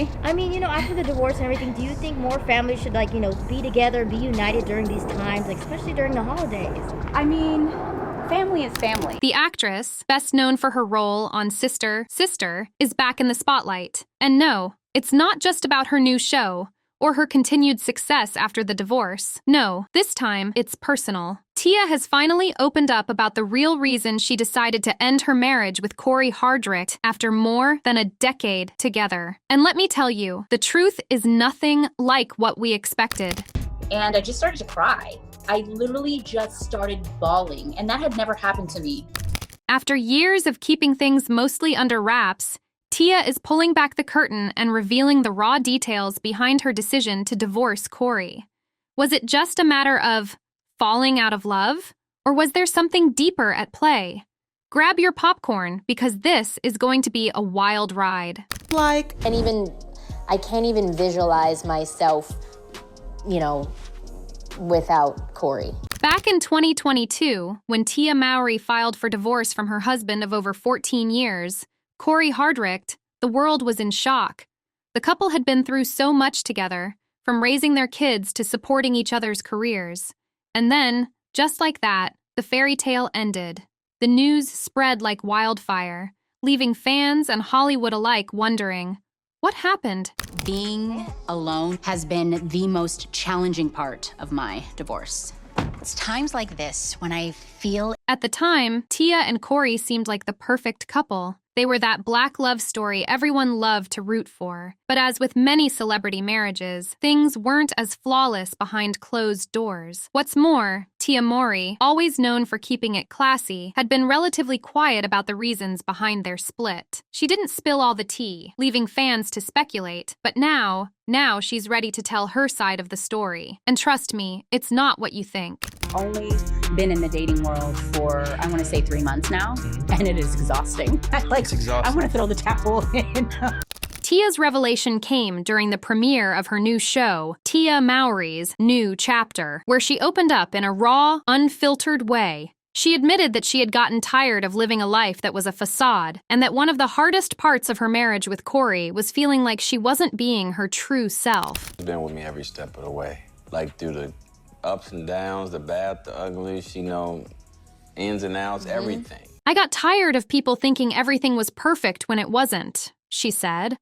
family. I mean, after the divorce and everything, do you think more families should, be together, be united during these times, like, especially during the holidays? I mean, family is family. The actress, best known for her role on Sister, is back in the spotlight. And no, it's not just about her new show or her continued success after the divorce. No, this time it's personal. Tia has finally opened up about the real reason she decided to end her marriage with Cory Hardrict after more than a decade together. And let me tell you, the truth is nothing like what we expected. And I just started to cry. I literally just started bawling, and that had never happened to me. After years of keeping things mostly under wraps, Tia is pulling back the curtain and revealing the raw details behind her decision to divorce Cory. Was it just a matter of falling out of love? Or was there something deeper at play? Grab your popcorn, because this is going to be a wild ride. I can't even visualize myself, without Cory. Back in 2022, when Tia Mowry filed for divorce from her husband of over 14 years, Cory Hardrict, the world was in shock. The couple had been through so much together, from raising their kids to supporting each other's careers. And then, just like that, the fairy tale ended. The news spread like wildfire, leaving fans and Hollywood alike wondering, what happened? Being alone has been the most challenging part of my divorce. It's times like this when I feel... At the time, Tia and Cory seemed like the perfect couple. They were that black love story everyone loved to root for. But as with many celebrity marriages, things weren't as flawless behind closed doors. What's more, Tia Mowry, always known for keeping it classy, had been relatively quiet about the reasons behind their split. She didn't spill all the tea, leaving fans to speculate. But now she's ready to tell her side of the story. And trust me, it's not what you think. Only been in the dating world for, I want to say 3 months now, and it is exhausting. It's exhausting. I want to throw the towel in. Tia's revelation came during the premiere of her new show, Tia Mowry's New Chapter, where she opened up in a raw, unfiltered way. She admitted that she had gotten tired of living a life that was a facade, and that one of the hardest parts of her marriage with Cory was feeling like she wasn't being her true self. She's been with me every step of the way, like through the ups and downs, the bad, the ugly, ins and outs, everything. I got tired of people thinking everything was perfect when it wasn't, she said.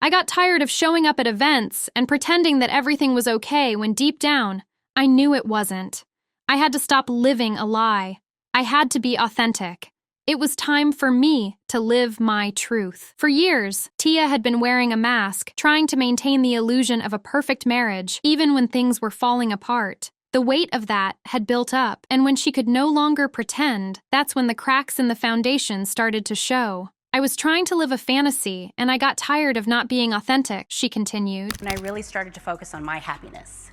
I got tired of showing up at events and pretending that everything was okay when deep down, I knew it wasn't. I had to stop living a lie. I had to be authentic. It was time for me to live my truth. For years, Tia had been wearing a mask, trying to maintain the illusion of a perfect marriage, even when things were falling apart. The weight of that had built up, and when she could no longer pretend, that's when the cracks in the foundation started to show. I was trying to live a fantasy, and I got tired of not being authentic, she continued. And I really started to focus on my happiness.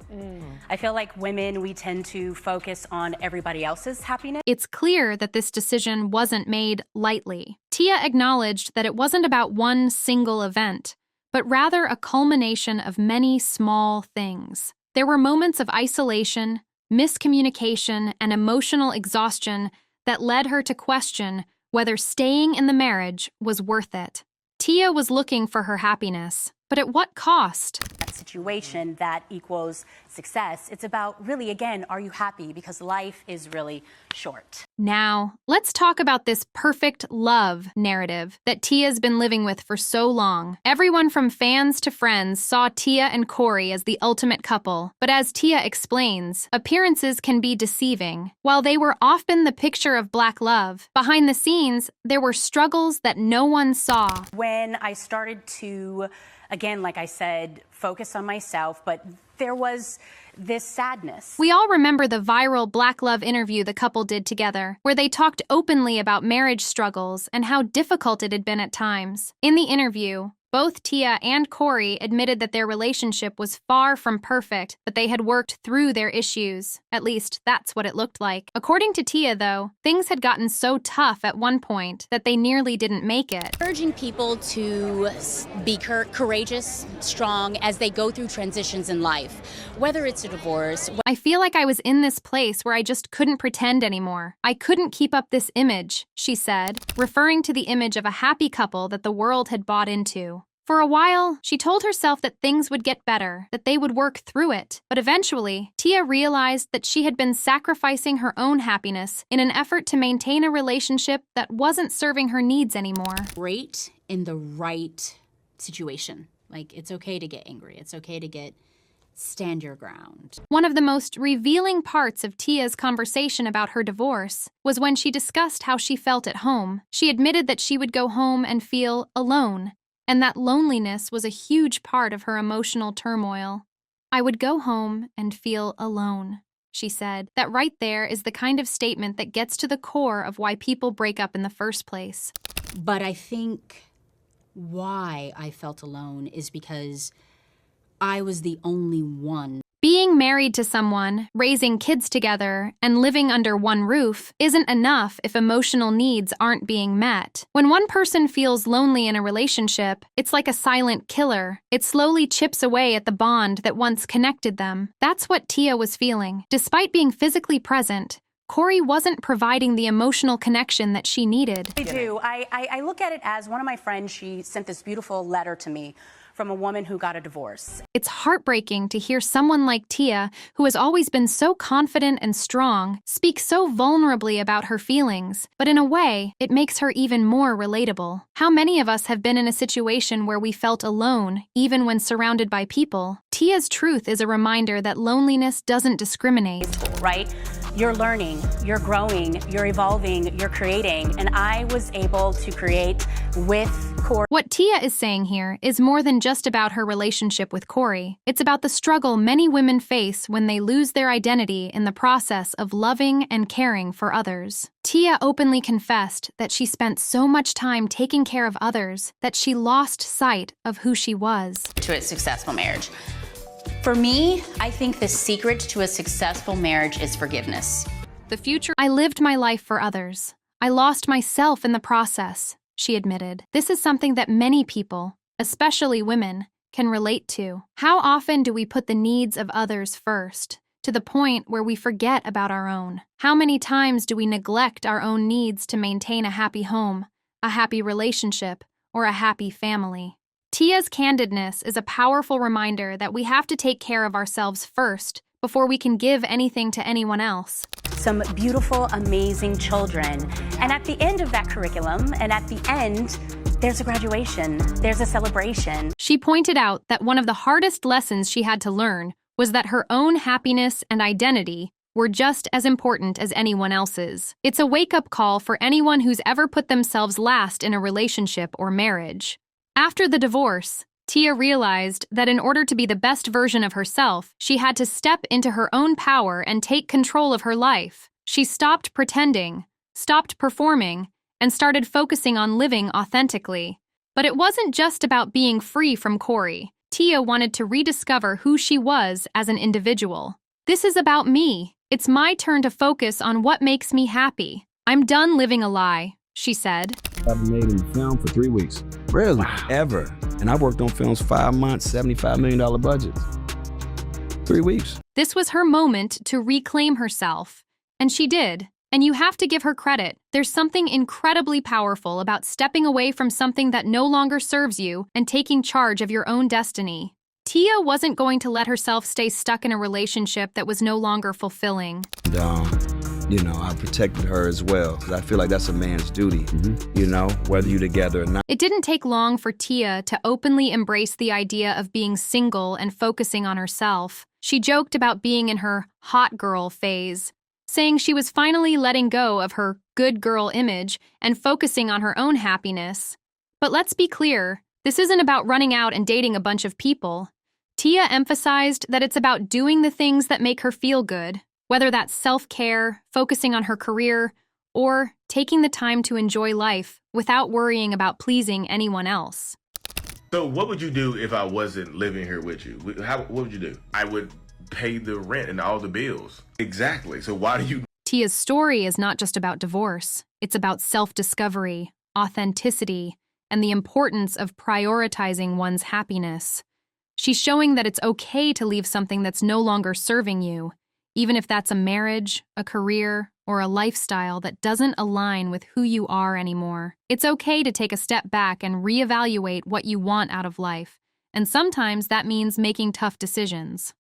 I feel like women, we tend to focus on everybody else's happiness. It's clear that this decision wasn't made lightly. Tia acknowledged that it wasn't about one single event, but rather a culmination of many small things. There were moments of isolation, miscommunication, and emotional exhaustion that led her to question whether staying in the marriage was worth it. Tia was looking for her happiness, but at what cost? That situation that equals success. It's about really, again, are you happy? Because life is really short. Now, let's talk about this perfect love narrative that Tia's been living with for so long. Everyone from fans to friends saw Tia and Cory as the ultimate couple. But as Tia explains, appearances can be deceiving. While they were often the picture of black love, behind the scenes, there were struggles that no one saw. When I started to, again, like I said, focus on myself, but there was this sadness. We all remember the viral Black Love interview the couple did together, where they talked openly about marriage struggles and how difficult it had been at times. In the interview, both Tia and Cory admitted that their relationship was far from perfect, but they had worked through their issues. At least, that's what it looked like. According to Tia, though, things had gotten so tough at one point that they nearly didn't make it. Urging people to be courageous, strong as they go through transitions in life, whether it's a divorce. I feel like I was in this place where I just couldn't pretend anymore. I couldn't keep up this image, she said, referring to the image of a happy couple that the world had bought into. For a while, she told herself that things would get better, that they would work through it. But eventually, Tia realized that she had been sacrificing her own happiness in an effort to maintain a relationship that wasn't serving her needs anymore. Great in the right situation. Like, it's okay to get angry. It's okay to stand your ground. One of the most revealing parts of Tia's conversation about her divorce was when she discussed how she felt at home. She admitted that she would go home and feel alone, and that loneliness was a huge part of her emotional turmoil. "I would go home and feel alone," she said. That right there is the kind of statement that gets to the core of why people break up in the first place. But I think why I felt alone is because I was the only one. Being married to someone, raising kids together, and living under one roof isn't enough if emotional needs aren't being met. When one person feels lonely in a relationship, it's like a silent killer. It slowly chips away at the bond that once connected them. That's what Tia was feeling. Despite being physically present, Cory wasn't providing the emotional connection that she needed. I do. I look at it as one of my friends, she sent this beautiful letter to me from a woman who got a divorce. It's heartbreaking to hear someone like Tia, who has always been so confident and strong, speak so vulnerably about her feelings. But in a way, it makes her even more relatable. How many of us have been in a situation where we felt alone, even when surrounded by people? Tia's truth is a reminder that loneliness doesn't discriminate. Right? You're learning, you're growing, you're evolving, you're creating, and I was able to create with Cory. What Tia is saying here is more than just about her relationship with Cory. It's about the struggle many women face when they lose their identity in the process of loving and caring for others. Tia openly confessed that she spent so much time taking care of others that she lost sight of who she was. To a successful marriage. For me, I think the secret to a successful marriage is forgiveness. The future. I lived my life for others. I lost myself in the process, she admitted. This is something that many people, especially women, can relate to. How often do we put the needs of others first, to the point where we forget about our own? How many times do we neglect our own needs to maintain a happy home, a happy relationship, or a happy family? Tia's candidness is a powerful reminder that we have to take care of ourselves first before we can give anything to anyone else. Some beautiful, amazing children. And at the end of that curriculum, and at the end, there's a graduation, there's a celebration. She pointed out that one of the hardest lessons she had to learn was that her own happiness and identity were just as important as anyone else's. It's a wake-up call for anyone who's ever put themselves last in a relationship or marriage. After the divorce, Tia realized that in order to be the best version of herself, she had to step into her own power and take control of her life. She stopped pretending, stopped performing, and started focusing on living authentically. But it wasn't just about being free from Cory. Tia wanted to rediscover who she was as an individual. "This is about me. It's my turn to focus on what makes me happy. I'm done living a lie," she said. I've made in film for 3 weeks. Really? Wow. Ever. And I worked on films 5 months, $75 million budgets. 3 weeks. This was her moment to reclaim herself. And she did. And you have to give her credit. There's something incredibly powerful about stepping away from something that no longer serves you and taking charge of your own destiny. Tia wasn't going to let herself stay stuck in a relationship that was no longer fulfilling. I protected her as well, because I feel like that's a man's duty, whether you're together or not. It didn't take long for Tia to openly embrace the idea of being single and focusing on herself. She joked about being in her hot girl phase, saying she was finally letting go of her good girl image and focusing on her own happiness. But let's be clear, this isn't about running out and dating a bunch of people. Tia emphasized that it's about doing the things that make her feel good, whether that's self-care, focusing on her career, or taking the time to enjoy life without worrying about pleasing anyone else. So what would you do if I wasn't living here with you? What would you do? I would pay the rent and all the bills. Exactly. So why do you... Tia's story is not just about divorce. It's about self-discovery, authenticity, and the importance of prioritizing one's happiness. She's showing that it's okay to leave something that's no longer serving you, even if that's a marriage, a career, or a lifestyle that doesn't align with who you are anymore. It's okay to take a step back and reevaluate what you want out of life, and sometimes that means making tough decisions.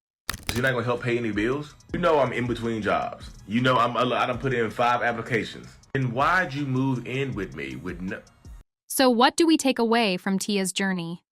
So you're not gonna help pay any bills? You know I'm in between jobs. You know I done put in 5 applications. And why'd you move in with me with no... So what do we take away from Tia's journey?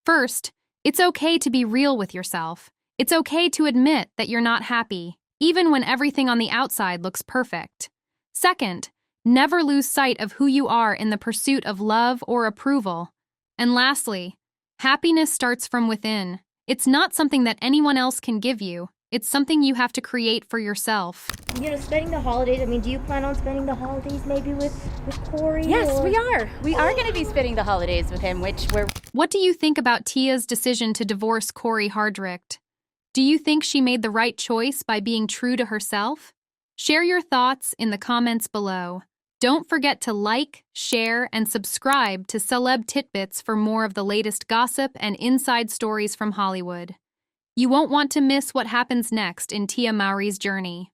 First, it's okay to be real with yourself. It's okay to admit that you're not happy, even when everything on the outside looks perfect. Second, never lose sight of who you are in the pursuit of love or approval. And lastly, happiness starts from within. It's not something that anyone else can give you. It's something you have to create for yourself. You know, spending the holidays, I mean, do you plan on spending the holidays maybe with Cory? Yes, or... we are. We are going to be spending the holidays with him, which we're... What do you think about Tia's decision to divorce Cory Hardrict? Do you think she made the right choice by being true to herself? Share your thoughts in the comments below. Don't forget to like, share, and subscribe to Celeb Titbits for more of the latest gossip and inside stories from Hollywood. You won't want to miss what happens next in Tia Mowry's journey.